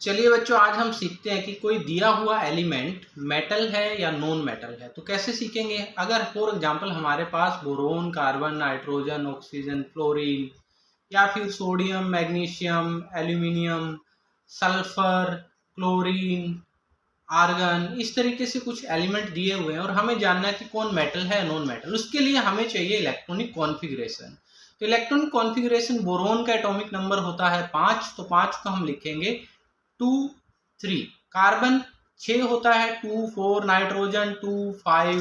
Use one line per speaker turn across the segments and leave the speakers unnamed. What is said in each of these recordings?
चलिए बच्चों, आज हम सीखते हैं कि कोई दिया हुआ एलिमेंट मेटल है या नॉन मेटल है। तो कैसे सीखेंगे? अगर फॉर एग्जांपल हमारे पास boron, carbon, nitrogen, oxygen, fluorine या फिर sodium, magnesium, aluminium, sulphur, chlorine, argon, इस तरीके से कुछ एलिमेंट दिए हुए हैं और हमें जानना है कि कौन मेटल है या नॉन मेटल। उसके लिए हमें चाहिए इलेक्ट्रॉनिक कॉन्फ़िगरेशन। तो इलेक्ट्रॉनिक कॉन्फ़िगरेशन, बोरोन का एटॉमिक नंबर होता है 5, तो 5 को हम लिखेंगे 2 3। कार्बन 6 होता है 2 4, नाइट्रोजन 2 5,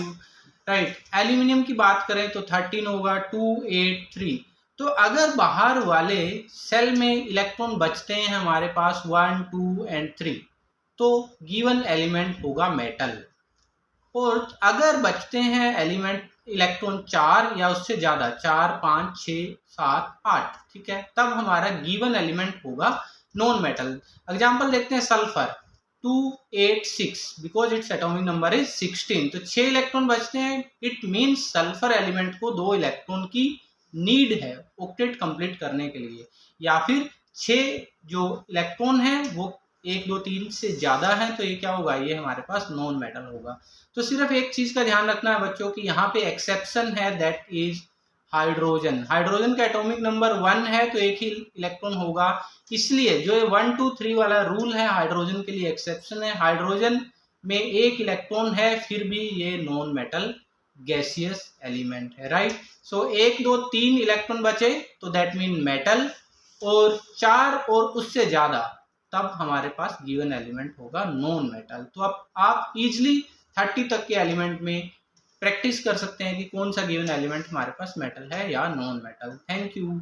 राइट। एल्यूमिनियम की बात करें तो 13 होगा 2 8 3। तो अगर बाहर वाले सेल में इलेक्ट्रॉन बचते हैं हमारे पास 1 2 एंड 3, तो गिवन एलिमेंट होगा मेटल। और अगर बचते हैं एलिमेंट इलेक्ट्रॉन 4 या उससे ज्यादा, 4 5 6 7 8, ठीक है, तब हमारा गिवन एलिमेंट होगा नॉन मेटल। एग्जांपल देखते हैं, sulphur 2 8 6, because its atomic number is 16, तो 6 इलेक्ट्रॉन बचते हैं। इट मींस सल्फर एलिमेंट को 2 इलेक्ट्रॉन की नीड है ऑक्टेट कंप्लीट करने के लिए, या फिर 6 जो इलेक्ट्रॉन है वो 1 2 3 से ज्यादा है, तो ये क्या होगा? ये हमारे पास नॉन मेटल होगा। तो सिर्फ एक चीज का ध्यान रखना है बच्चों की, यहाँ पे एक्सेप्शन है, दैट इज हाइड्रोजन। हाइड्रोजन का एटॉमिक नंबर 1 है तो एक ही इलेक्ट्रॉन होगा, इसलिए जो 1 2 3 वाला रूल है हाइड्रोजन के लिए एक्सेप्शन है। हाइड्रोजन में एक इलेक्ट्रॉन है फिर भी ये नॉन मेटल गैसियस एलिमेंट है, राइट। सो 1 2 3 इलेक्ट्रॉन बचे तो दैट मीन मेटल, और 4 और उससे ज्यादा तब हमारे पास गिवन एलिमेंट होगा नॉन मेटल। तो अब आप इजिली 30 तक के एलिमेंट में प्रैक्टिस कर सकते हैं कि कौन सा गिवन एलिमेंट हमारे पास मेटल है या नॉन मेटल। Thank you.